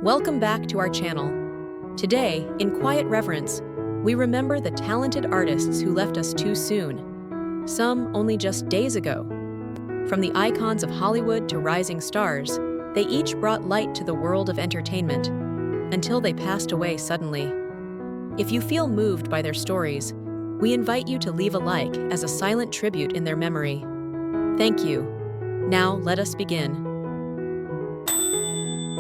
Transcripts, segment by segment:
Welcome back to our channel. Today, in quiet reverence, we remember the talented artists who left us too soon, some only just days ago. From the icons of Hollywood to rising stars, they each brought light to the world of entertainment, until they passed away suddenly. If you feel moved by their stories, we invite you to leave a like as a silent tribute in their memory. Thank you. Now, let us begin.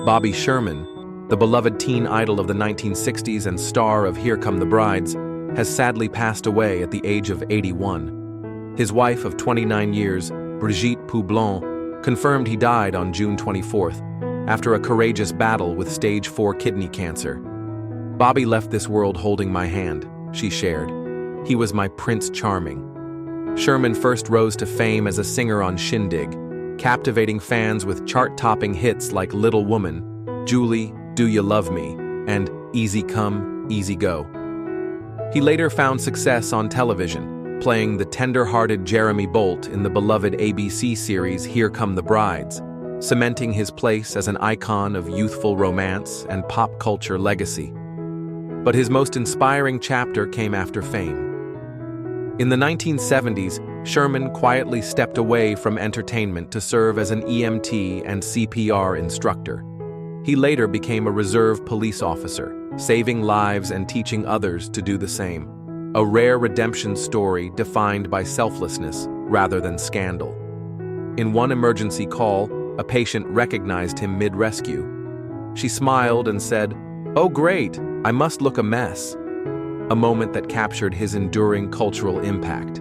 Bobby Sherman, the beloved teen idol of the 1960s and star of Here Come the Brides, has sadly passed away at the age of 81. His wife of 29 years, Brigitte Poublon, confirmed he died on June 24th, after a courageous battle with stage 4 kidney cancer. "Bobby left this world holding my hand," she shared. "He was my Prince Charming." Sherman first rose to fame as a singer on Shindig, captivating fans with chart-topping hits like Little Woman, Julie, Do You Love Me, and Easy Come, Easy Go. He later found success on television, playing the tender-hearted Jeremy Bolt in the beloved ABC series Here Come the Brides, cementing his place as an icon of youthful romance and pop culture legacy. But his most inspiring chapter came after fame. In the 1970s, Sherman quietly stepped away from entertainment to serve as an EMT and CPR instructor. He later became a reserve police officer, saving lives and teaching others to do the same. A rare redemption story defined by selflessness rather than scandal. In one emergency call, a patient recognized him mid-rescue. She smiled and said, "Oh great, I must look a mess." A moment that captured his enduring cultural impact.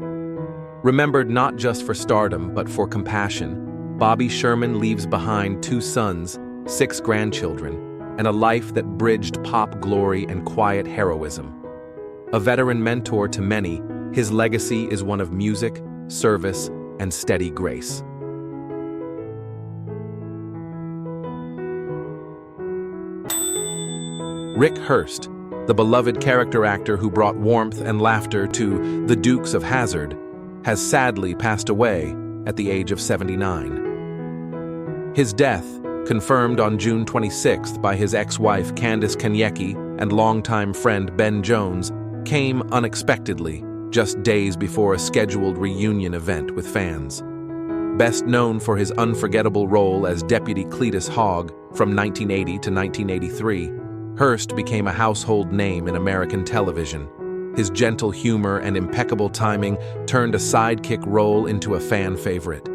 Remembered not just for stardom but for compassion, Bobby Sherman leaves behind 2 sons, 6 grandchildren, and a life that bridged pop glory and quiet heroism. A veteran mentor to many, his legacy is one of music, service, and steady grace. Rick Hurst, the beloved character actor who brought warmth and laughter to the Dukes of Hazzard, has sadly passed away at the age of 79. His death, confirmed on June 26th by his ex-wife Candice Kanyeki and longtime friend Ben Jones, came unexpectedly, just days before a scheduled reunion event with fans. Best known for his unforgettable role as Deputy Cletus from 1980 to 1983, Hurst became a household name in American television. His gentle humor and impeccable timing turned a sidekick role into a fan favorite.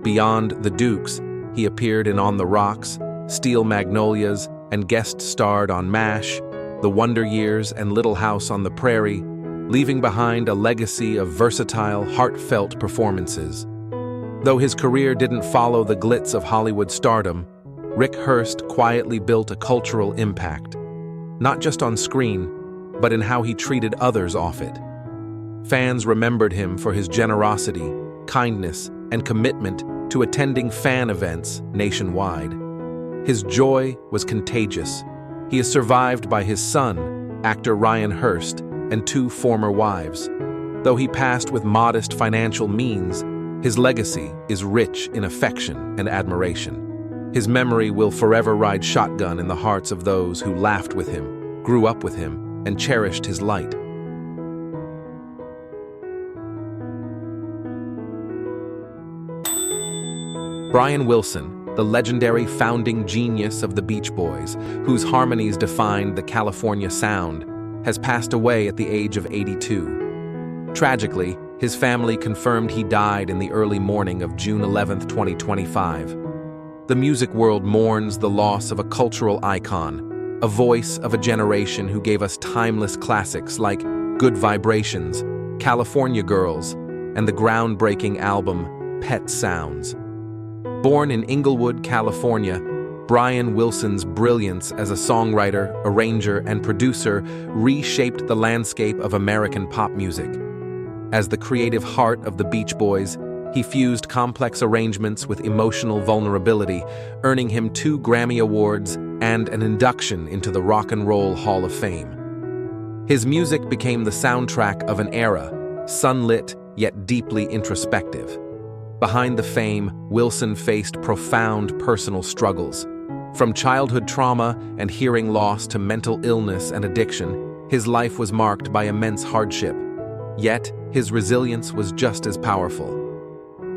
Beyond the Dukes, he appeared in On the Rocks, Steel Magnolias, and guest-starred on MASH, The Wonder Years, and Little House on the Prairie, leaving behind a legacy of versatile, heartfelt performances. Though his career didn't follow the glitz of Hollywood stardom, Rick Hurst quietly built a cultural impact, not just on screen, but in how he treated others off it. Fans remembered him for his generosity, kindness, and commitment to attending fan events nationwide. His joy was contagious. He is survived by his son, actor Ryan Hurst, and 2 former wives. Though he passed with modest financial means, his legacy is rich in affection and admiration. His memory will forever ride shotgun in the hearts of those who laughed with him, grew up with him, and cherished his light. Brian Wilson, the legendary founding genius of the Beach Boys, whose harmonies defined the California sound, has passed away at the age of 82. Tragically, his family confirmed he died in the early morning of June 11, 2025. The music world mourns the loss of a cultural icon, a voice of a generation who gave us timeless classics like Good Vibrations, California Girls, and the groundbreaking album Pet Sounds. Born in Inglewood, California, Brian Wilson's brilliance as a songwriter, arranger, and producer reshaped the landscape of American pop music. As the creative heart of the Beach Boys, he fused complex arrangements with emotional vulnerability, earning him 2 Grammy Awards and an induction into the Rock and Roll Hall of Fame. His music became the soundtrack of an era, sunlit yet deeply introspective. Behind the fame, Wilson faced profound personal struggles. From childhood trauma and hearing loss to mental illness and addiction, his life was marked by immense hardship. Yet, his resilience was just as powerful.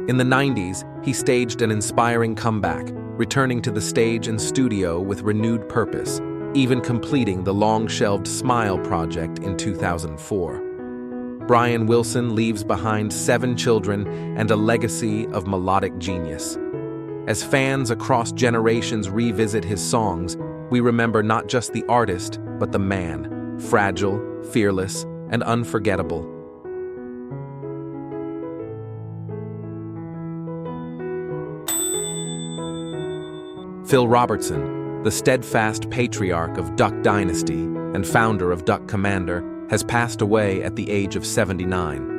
In the 90s, he staged an inspiring comeback, returning to the stage and studio with renewed purpose, even completing the long-shelved Smile project in 2004. Brian Wilson leaves behind 7 children and a legacy of melodic genius. As fans across generations revisit his songs, we remember not just the artist, but the man, fragile, fearless, and unforgettable. Phil Robertson, the steadfast patriarch of Duck Dynasty and founder of Duck Commander, has passed away at the age of 79.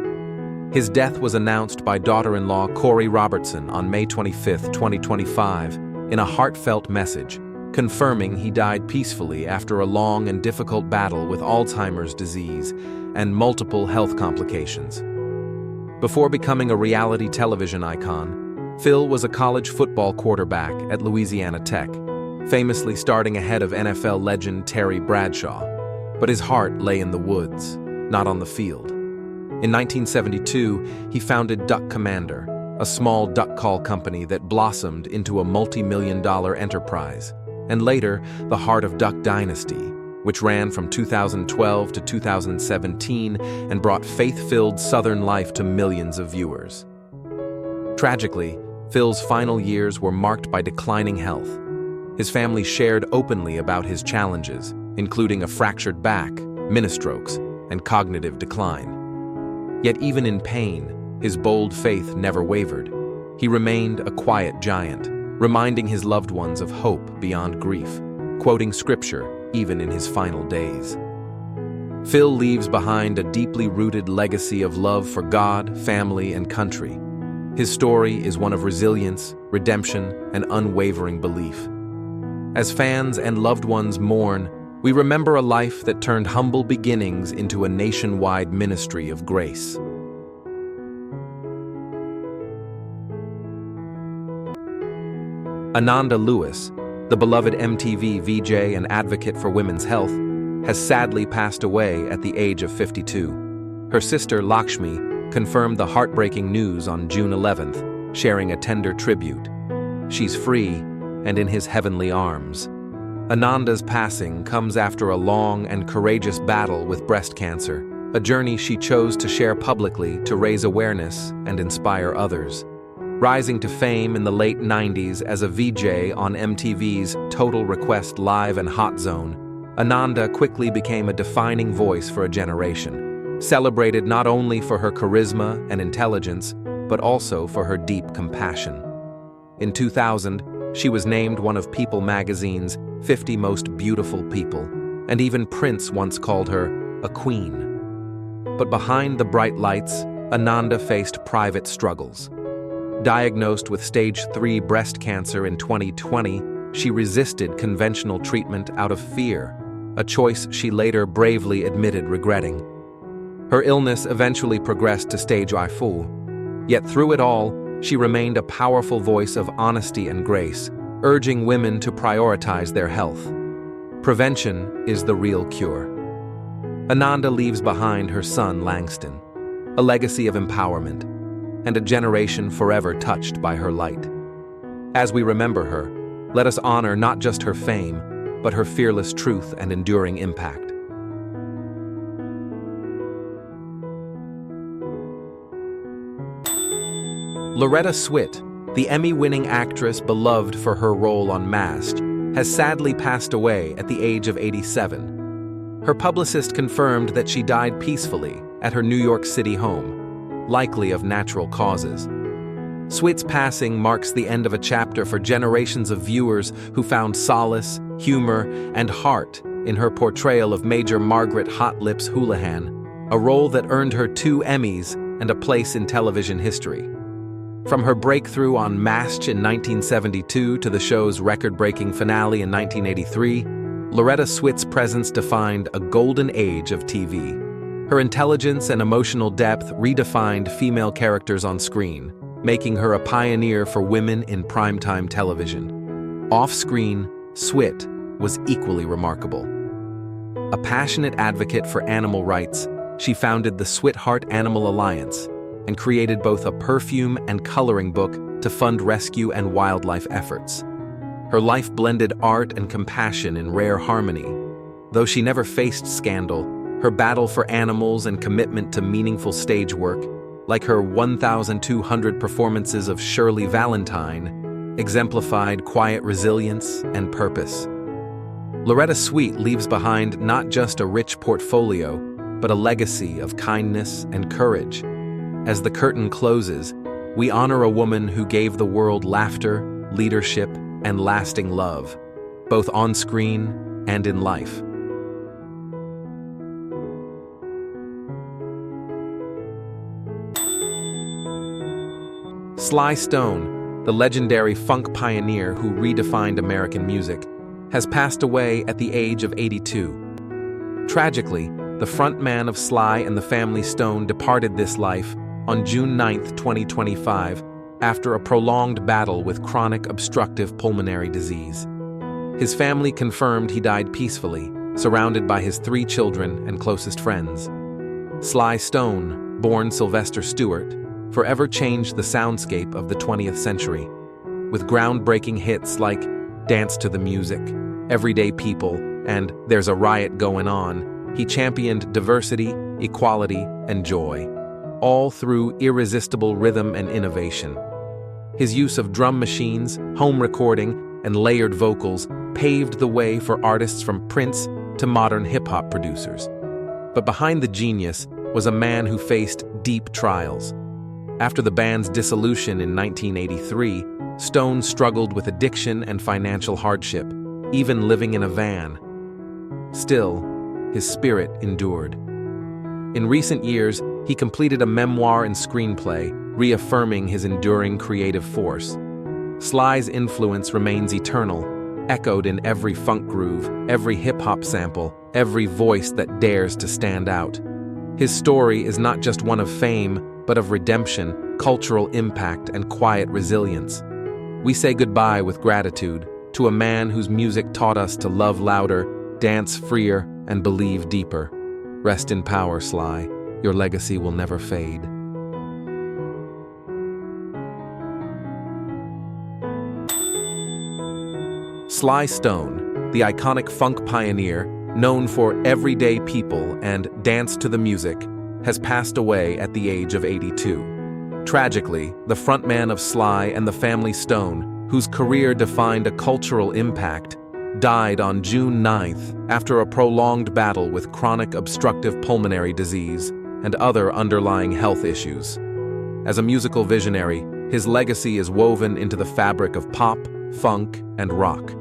His death was announced by daughter-in-law Corey Robertson on May 25, 2025, in a heartfelt message, confirming he died peacefully after a long and difficult battle with Alzheimer's disease and multiple health complications. Before becoming a reality television icon, Phil was a college football quarterback at Louisiana Tech, famously starting ahead of NFL legend Terry Bradshaw. But his heart lay in the woods, not on the field. In 1972, he founded Duck Commander, a small duck call company that blossomed into a multi-million-dollar enterprise, and later, the heart of Duck Dynasty, which ran from 2012 to 2017 and brought faith-filled Southern life to millions of viewers. Tragically, Phil's final years were marked by declining health. His family shared openly about his challenges, including a fractured back, mini-strokes, and cognitive decline. Yet even in pain, his bold faith never wavered. He remained a quiet giant, reminding his loved ones of hope beyond grief, quoting scripture even in his final days. Phil leaves behind a deeply rooted legacy of love for God, family, and country. His story is one of resilience, redemption, and unwavering belief. As fans and loved ones mourn, we remember a life that turned humble beginnings into a nationwide ministry of grace. Ananda Lewis, the beloved MTV VJ and advocate for women's health, has sadly passed away at the age of 52. Her sister Lakshmi confirmed the heartbreaking news on June 11th, sharing a tender tribute. She's free and in his heavenly arms. Ananda's passing comes after a long and courageous battle with breast cancer, a journey she chose to share publicly to raise awareness and inspire others. Rising to fame in the late 90s as a VJ on MTV's Total Request Live and Hot Zone, Ananda quickly became a defining voice for a generation, celebrated not only for her charisma and intelligence, but also for her deep compassion. In 2000, she was named one of People magazine's 50 Most Beautiful People, and even Prince once called her a queen. But behind the bright lights, Ananda faced private struggles. Diagnosed with stage 3 breast cancer in 2020, she resisted conventional treatment out of fear, a choice she later bravely admitted regretting. Her illness eventually progressed to stage 4, yet through it all, she remained a powerful voice of honesty and grace, urging women to prioritize their health. Prevention is the real cure. Ananda leaves behind her son Langston, a legacy of empowerment, and a generation forever touched by her light. As we remember her, let us honor not just her fame, but her fearless truth and enduring impact. Loretta Swit, the Emmy-winning actress beloved for her role on Masked, has sadly passed away at the age of 87. Her publicist confirmed that she died peacefully at her New York City home, likely of natural causes. Swit's passing marks the end of a chapter for generations of viewers who found solace, humor, and heart in her portrayal of Major Margaret Hot Lips Houlihan, a role that earned her 2 Emmys and a place in television history. From her breakthrough on Masked in 1972 to the show's record-breaking finale in 1983, Loretta Swit's presence defined a golden age of TV. Her intelligence and emotional depth redefined female characters on screen, making her a pioneer for women in primetime television. Off-screen, Swit was equally remarkable. A passionate advocate for animal rights, she founded the Sweetheart Animal Alliance and created both a perfume and coloring book to fund rescue and wildlife efforts. Her life blended art and compassion in rare harmony. Though she never faced scandal, her battle for animals and commitment to meaningful stage work, like her 1,200 performances of Shirley Valentine, exemplified quiet resilience and purpose. Loretta Swit leaves behind not just a rich portfolio, but a legacy of kindness and courage. As the curtain closes, we honor a woman who gave the world laughter, leadership, and lasting love, both on screen and in life. Sly Stone, the legendary funk pioneer who redefined American music, has passed away at the age of 82. Tragically, the frontman of Sly and the Family Stone departed this life on June 9, 2025, after a prolonged battle with chronic obstructive pulmonary disease. His family confirmed he died peacefully, surrounded by his 3 children and closest friends. Sly Stone, born Sylvester Stewart, forever changed the soundscape of the 20th century. With groundbreaking hits like Dance to the Music, Everyday People, and There's a Riot Going On, he championed diversity, equality, and joy, all through irresistible rhythm and innovation. His use of drum machines, home recording, and layered vocals paved the way for artists from Prince to modern hip-hop producers. But behind the genius was a man who faced deep trials. After the band's dissolution in 1983, Stone struggled with addiction and financial hardship, even living in a van. Still, his spirit endured. In recent years, he completed a memoir and screenplay, reaffirming his enduring creative force. Sly's influence remains eternal, echoed in every funk groove, every hip-hop sample, every voice that dares to stand out. His story is not just one of fame, but of redemption, cultural impact, and quiet resilience. We say goodbye with gratitude to a man whose music taught us to love louder, dance freer, and believe deeper. Rest in power, Sly. Your legacy will never fade. Sly Stone, the iconic funk pioneer, known for Everyday People and Dance to the Music, has passed away at the age of 82. Tragically, the frontman of Sly and the Family Stone, whose career defined a cultural impact, died on June 9th after a prolonged battle with chronic obstructive pulmonary disease and other underlying health issues. As a musical visionary, his legacy is woven into the fabric of pop, funk, and rock.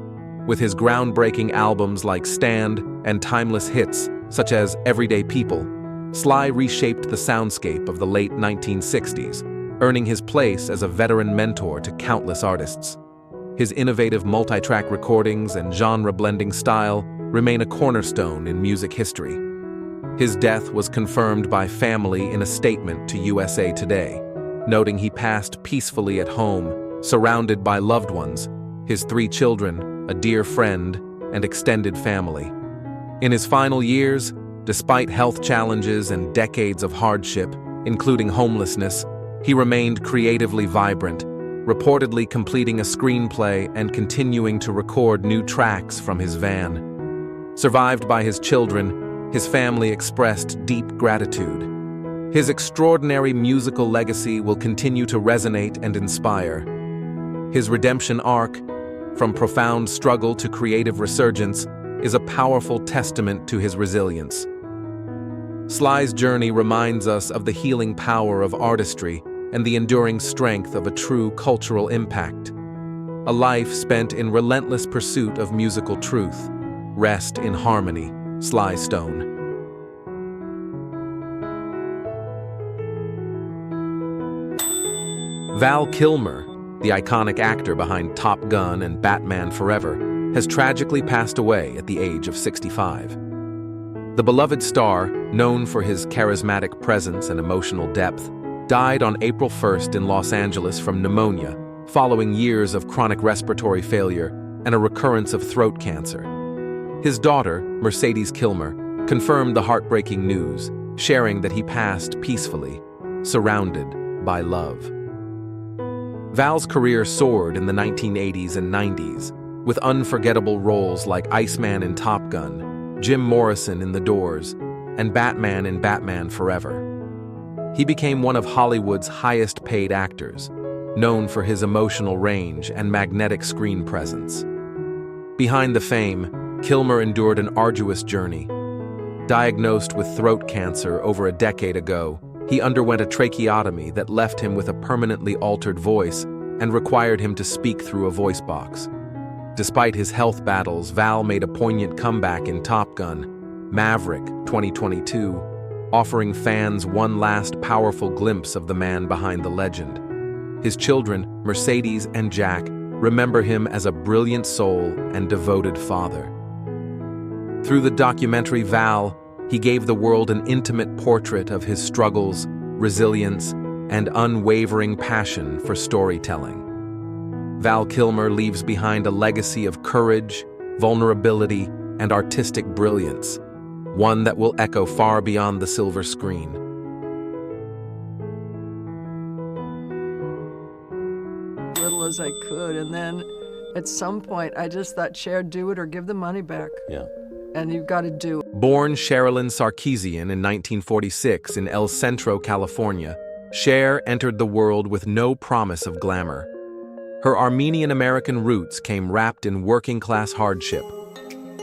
With his groundbreaking albums like Stand and timeless hits such as Everyday People, Sly reshaped the soundscape of the late 1960s, earning his place as a veteran mentor to countless artists. His innovative multi-track recordings and genre-blending style remain a cornerstone in music history. His death was confirmed by family in a statement to USA Today, noting he passed peacefully at home, surrounded by loved ones, his 3 children, a dear friend, and extended family. In his final years, despite health challenges and decades of hardship, including homelessness, he remained creatively vibrant, reportedly completing a screenplay and continuing to record new tracks from his van. Survived by his children, his family expressed deep gratitude. His extraordinary musical legacy will continue to resonate and inspire. His redemption arc, from profound struggle to creative resurgence, is a powerful testament to his resilience. Sly's journey reminds us of the healing power of artistry and the enduring strength of a true cultural impact. A life spent in relentless pursuit of musical truth. Rest in harmony, Sly Stone. Val Kilmer, the iconic actor behind Top Gun and Batman Forever, has tragically passed away at the age of 65. The beloved star, known for his charismatic presence and emotional depth, died on April 1st in Los Angeles from pneumonia, following years of chronic respiratory failure and a recurrence of throat cancer. His daughter, Mercedes Kilmer, confirmed the heartbreaking news, sharing that he passed peacefully, surrounded by love. Val's career soared in the 1980s and 90s, with unforgettable roles like Iceman in Top Gun, Jim Morrison in The Doors, and Batman in Batman Forever. He became one of Hollywood's highest-paid actors, known for his emotional range and magnetic screen presence. Behind the fame, Kilmer endured an arduous journey. Diagnosed with throat cancer over a decade ago, he underwent a tracheotomy that left him with a permanently altered voice and required him to speak through a voice box. Despite his health battles, Val made a poignant comeback in Top Gun, Maverick 2022, offering fans one last powerful glimpse of the man behind the legend. His children, Mercedes and Jack, remember him as a brilliant soul and devoted father. Through the documentary Val, he gave the world an intimate portrait of his struggles, resilience, and unwavering passion for storytelling. Val Kilmer leaves behind a legacy of courage, vulnerability, and artistic brilliance, one that will echo far beyond the silver screen. Little as I could, and then at some point I just thought, Cher, do it or give the money back. Yeah. And you've got to do it. Born Sherilyn Sarkeesian in 1946 in El Centro, California, Cher entered the world with no promise of glamour. Her Armenian-American roots came wrapped in working-class hardship.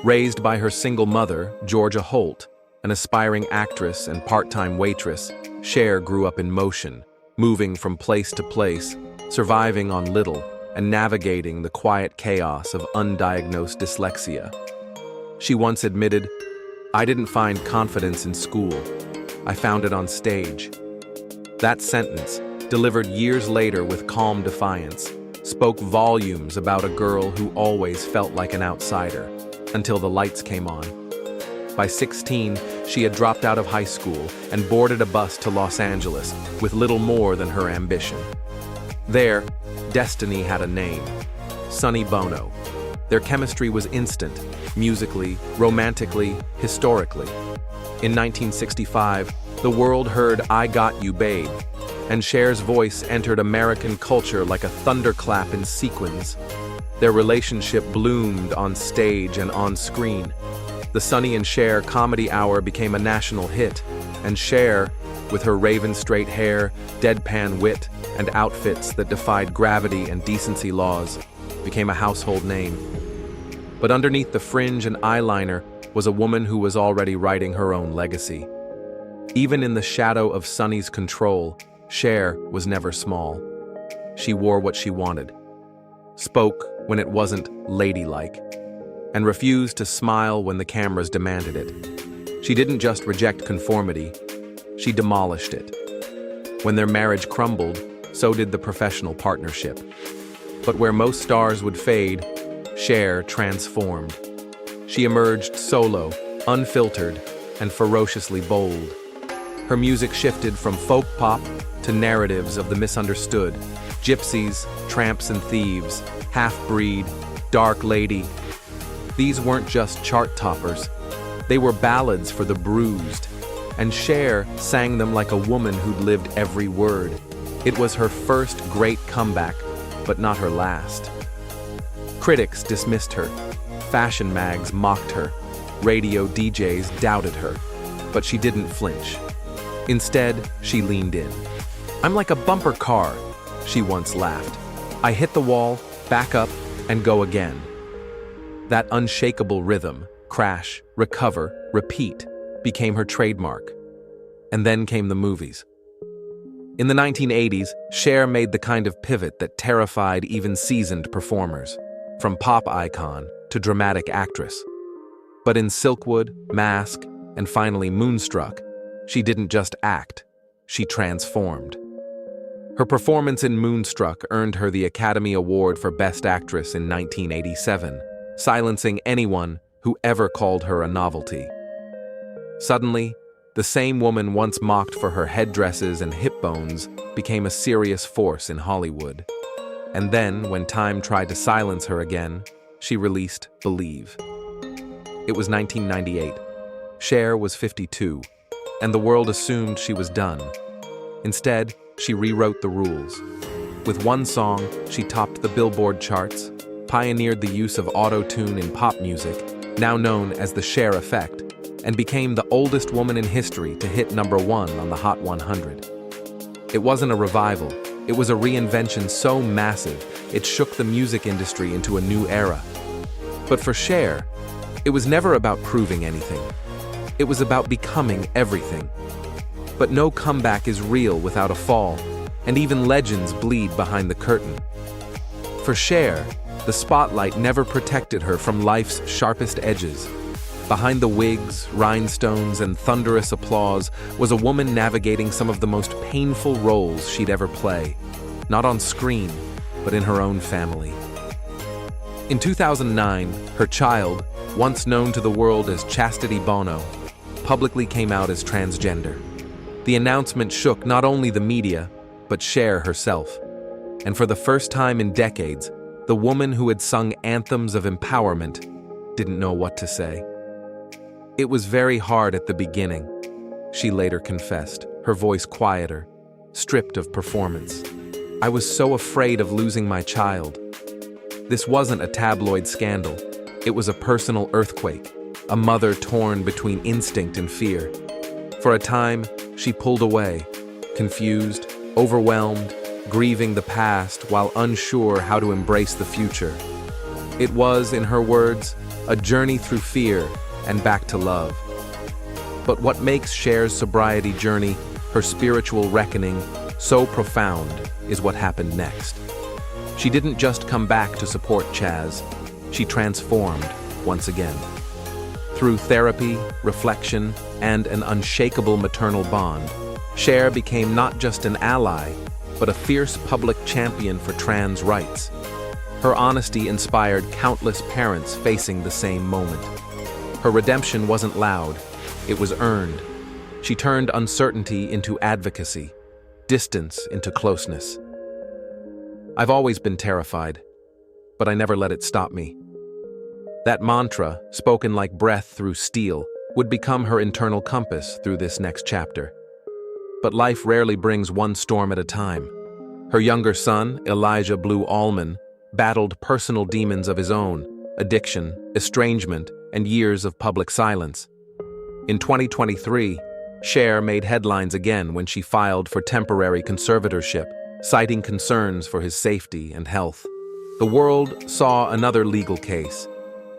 Raised by her single mother, Georgia Holt, an aspiring actress and part-time waitress, Cher grew up in motion, moving from place to place, surviving on little, and navigating the quiet chaos of undiagnosed dyslexia. She once admitted, "I didn't find confidence in school. I found it on stage." That sentence, delivered years later with calm defiance, spoke volumes about a girl who always felt like an outsider, until the lights came on. By 16, she had dropped out of high school and boarded a bus to Los Angeles with little more than her ambition. There, destiny had a name: Sonny Bono. Their chemistry was instant, musically, romantically, historically. In 1965, the world heard "I Got You, Babe," and Cher's voice entered American culture like a thunderclap in sequins. Their relationship bloomed on stage and on screen. The Sonny and Cher comedy hour became a national hit, and Cher, with her raven-straight hair, deadpan wit, and outfits that defied gravity and decency laws, became a household name. But underneath the fringe and eyeliner was a woman who was already writing her own legacy. Even in the shadow of Sonny's control, Cher was never small. She wore what she wanted, spoke when it wasn't ladylike, and refused to smile when the cameras demanded it. She didn't just reject conformity, she demolished it. When their marriage crumbled, so did the professional partnership. But where most stars would fade, Cher transformed. She emerged solo, unfiltered, and ferociously bold. Her music shifted from folk pop to narratives of the misunderstood: gypsies, tramps and thieves, half-breed, dark lady. These weren't just chart toppers. They were ballads for the bruised, and Cher sang them like a woman who'd lived every word. It was her first great comeback, but not her last. Critics dismissed her, fashion mags mocked her, radio DJs doubted her, but she didn't flinch. Instead, she leaned in. "I'm like a bumper car," she once laughed. "I hit the wall, back up, and go again." That unshakable rhythm, crash, recover, repeat, became her trademark. And then came the movies. In the 1980s, Cher made the kind of pivot that terrified even seasoned performers, from pop icon to dramatic actress. But in Silkwood, Mask, and finally Moonstruck, she didn't just act, she transformed. Her performance in Moonstruck earned her the Academy Award for Best Actress in 1987, silencing anyone who ever called her a novelty. Suddenly, the same woman once mocked for her headdresses and hip bones became a serious force in Hollywood. And then, when time tried to silence her again, she released Believe. It was 1998. Cher was 52, and the world assumed she was done. Instead, she rewrote the rules. With one song, she topped the Billboard charts, pioneered the use of auto-tune in pop music, now known as the Cher effect, and became the oldest woman in history to hit #1 on the Hot 100. It wasn't a revival, it was a reinvention so massive it shook the music industry into a new era. But for Cher, it was never about proving anything. It was about becoming everything. But no comeback is real without a fall, and even legends bleed behind the curtain. For Cher, the spotlight never protected her from life's sharpest edges. Behind the wigs, rhinestones, and thunderous applause was a woman navigating some of the most painful roles she'd ever play, not on screen, but in her own family. In 2009, her child, once known to the world as Chastity Bono, publicly came out as transgender. The announcement shook not only the media, but Cher herself. And for the first time in decades, the woman who had sung anthems of empowerment didn't know what to say. It was very hard at the beginning, she later confessed, her voice quieter, stripped of performance. I was so afraid of losing my child. This wasn't a tabloid scandal. It was a personal earthquake, a mother torn between instinct and fear. For a time, she pulled away, confused, overwhelmed, grieving the past while unsure how to embrace the future. It was, in her words, a journey through fear and back to love. But what makes Cher's sobriety journey, her spiritual reckoning, so profound is what happened next. She didn't just come back to support Chaz, she transformed once again. Through therapy, reflection, and an unshakable maternal bond, Cher became not just an ally, but a fierce public champion for trans rights. Her honesty inspired countless parents facing the same moment. Her redemption wasn't loud, it was earned. She turned uncertainty into advocacy, distance into closeness. I've always been terrified, but I never let it stop me. That mantra, spoken like breath through steel, would become her internal compass through this next chapter. But life rarely brings one storm at a time. Her younger son, Elijah Blue Allman, battled personal demons of his own, addiction, estrangement, and years of public silence. In 2023, Cher made headlines again when she filed for temporary conservatorship, citing concerns for his safety and health. The world saw another legal case,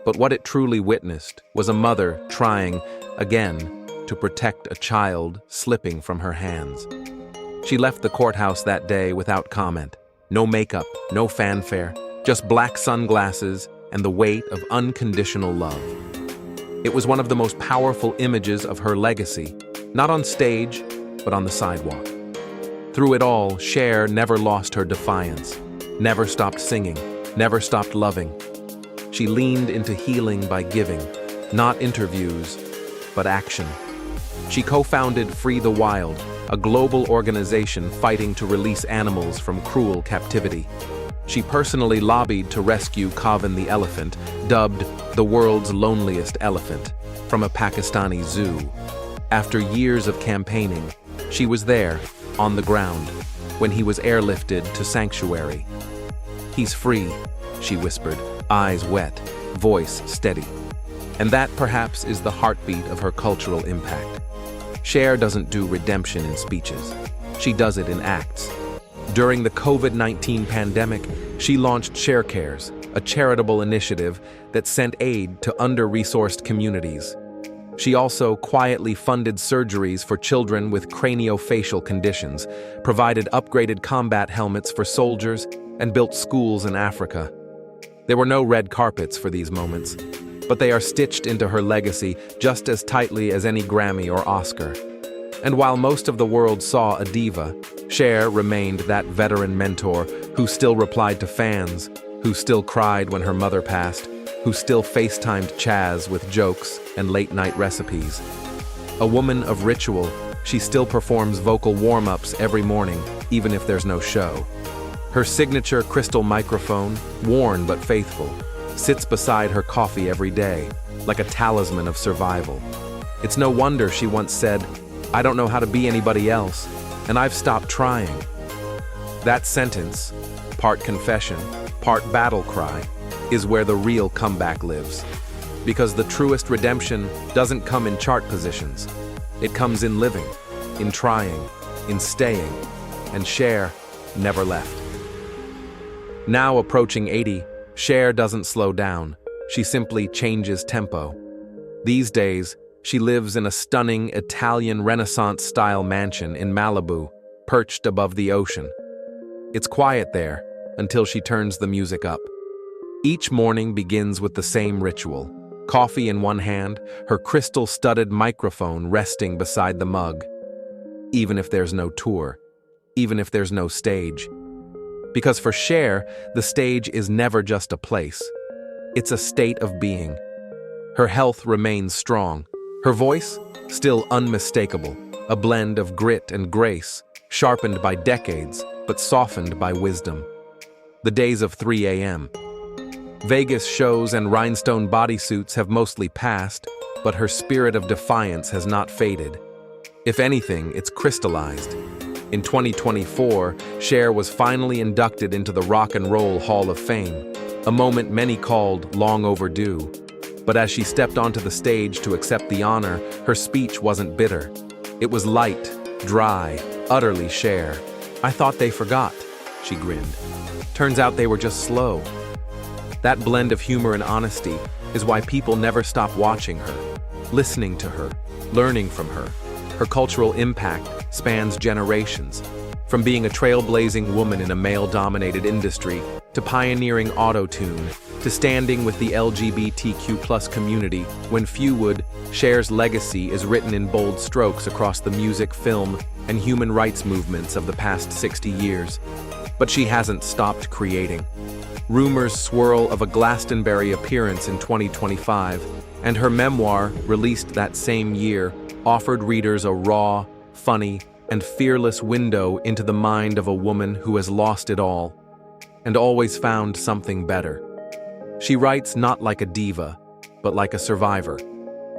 but what it truly witnessed was a mother trying, again, to protect a child slipping from her hands. She left the courthouse that day without comment. No makeup, no fanfare, just black sunglasses and the weight of unconditional love. It was one of the most powerful images of her legacy, not on stage, but on the sidewalk. Through it all, Cher never lost her defiance, never stopped singing, never stopped loving. She leaned into healing by giving, not interviews, but action. She co-founded Free the Wild, a global organization fighting to release animals from cruel captivity. She personally lobbied to rescue Kavan the elephant, dubbed the world's loneliest elephant, from a Pakistani zoo. After years of campaigning, she was there, on the ground, when he was airlifted to sanctuary. "He's free," she whispered, eyes wet, voice steady. And that perhaps is the heartbeat of her cultural impact. Cher doesn't do redemption in speeches. She does it in acts. During the COVID-19 pandemic, she launched Cher Cares, a charitable initiative that sent aid to under-resourced communities. She also quietly funded surgeries for children with craniofacial conditions, provided upgraded combat helmets for soldiers, and built schools in Africa. There were no red carpets for these moments, but they are stitched into her legacy just as tightly as any Grammy or Oscar. And while most of the world saw a diva, Cher remained that veteran mentor who still replied to fans, who still cried when her mother passed, who still FaceTimed Chaz with jokes and late-night recipes. A woman of ritual, she still performs vocal warm-ups every morning, even if there's no show. Her signature crystal microphone, worn but faithful, sits beside her coffee every day, like a talisman of survival. It's no wonder she once said, "I don't know how to be anybody else, and I've stopped trying." That sentence, part confession, part battle cry, is where the real comeback lives. Because the truest redemption doesn't come in chart positions. It comes in living, in trying, in staying, and Cher never left. Now approaching 80, Cher doesn't slow down. She simply changes tempo. These days, she lives in a stunning Italian Renaissance-style mansion in Malibu, perched above the ocean. It's quiet there until she turns the music up. Each morning begins with the same ritual. Coffee in one hand, her crystal-studded microphone resting beside the mug. Even if there's no tour, even if there's no stage. Because for Cher, the stage is never just a place. It's a state of being. Her health remains strong. Her voice, still unmistakable, a blend of grit and grace, sharpened by decades, but softened by wisdom. The days of 3 a.m. Vegas shows and rhinestone bodysuits have mostly passed, but her spirit of defiance has not faded. If anything, it's crystallized. In 2024, Cher was finally inducted into the Rock and Roll Hall of Fame, a moment many called long overdue. But as she stepped onto the stage to accept the honor, her speech wasn't bitter. It was light, dry, utterly Cher. "I thought they forgot," she grinned. "Turns out they were just slow." That blend of humor and honesty is why people never stop watching her, listening to her, learning from her. Her cultural impact spans generations, from being a trailblazing woman in a male-dominated industry, to pioneering auto-tune, to standing with the LGBTQ+ community when few would. Cher's legacy is written in bold strokes across the music, film, and human rights movements of the past 60 years. But she hasn't stopped creating. Rumors swirl of a Glastonbury appearance in 2025, and her memoir, released that same year, offered readers a raw, funny, and fearless window into the mind of a woman who has lost it all, and always found something better. She writes not like a diva, but like a survivor,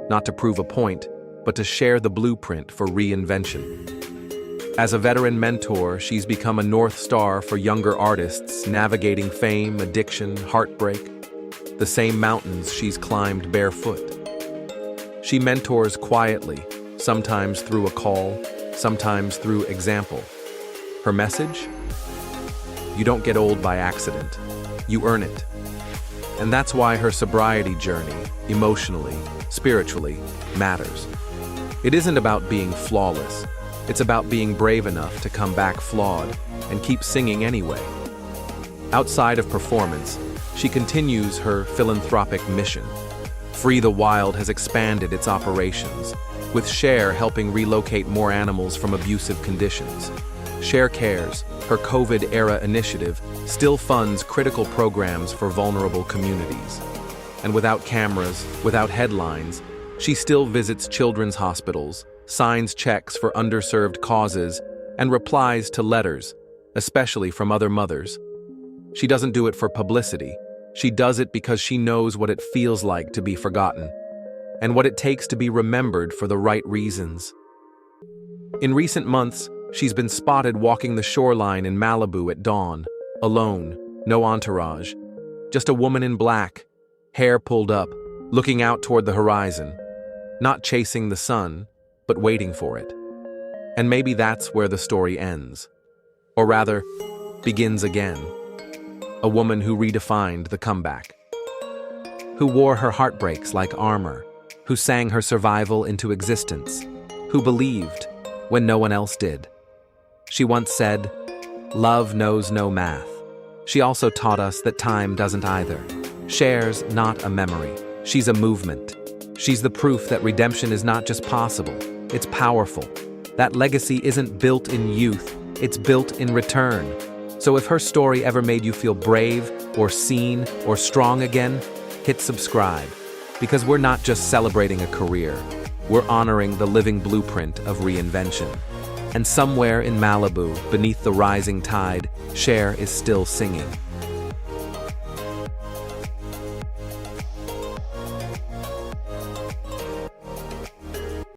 not to prove a point, but to share the blueprint for reinvention. As a veteran mentor, she's become a North Star for younger artists navigating fame, addiction, heartbreak, the same mountains she's climbed barefoot. She mentors quietly, sometimes through a call, sometimes through example. Her message? You don't get old by accident. You earn it. And that's why her sobriety journey, emotionally, spiritually, matters. It isn't about being flawless. It's about being brave enough to come back flawed and keep singing anyway. Outside of performance, she continues her philanthropic mission. Free the Wild has expanded its operations, with Cher helping relocate more animals from abusive conditions. Cher Cares, her COVID-era initiative, still funds critical programs for vulnerable communities. And without cameras, without headlines, she still visits children's hospitals, signs checks for underserved causes, and replies to letters, especially from other mothers. She doesn't do it for publicity. She does it because she knows what it feels like to be forgotten, and what it takes to be remembered for the right reasons. In recent months, she's been spotted walking the shoreline in Malibu at dawn, alone, no entourage, just a woman in black, hair pulled up, looking out toward the horizon, not chasing the sun, but waiting for it. And maybe that's where the story ends. Or rather, begins again. A woman who redefined the comeback. Who wore her heartbreaks like armor. Who sang her survival into existence. Who believed when no one else did. She once said, "Love knows no math." She also taught us that time doesn't either. Cher's not a memory. She's a movement. She's the proof that redemption is not just possible, it's powerful. That legacy isn't built in youth, it's built in return. So if her story ever made you feel brave, or seen, or strong again, hit subscribe. Because we're not just celebrating a career, we're honoring the living blueprint of reinvention. And somewhere in Malibu, beneath the rising tide, Cher is still singing.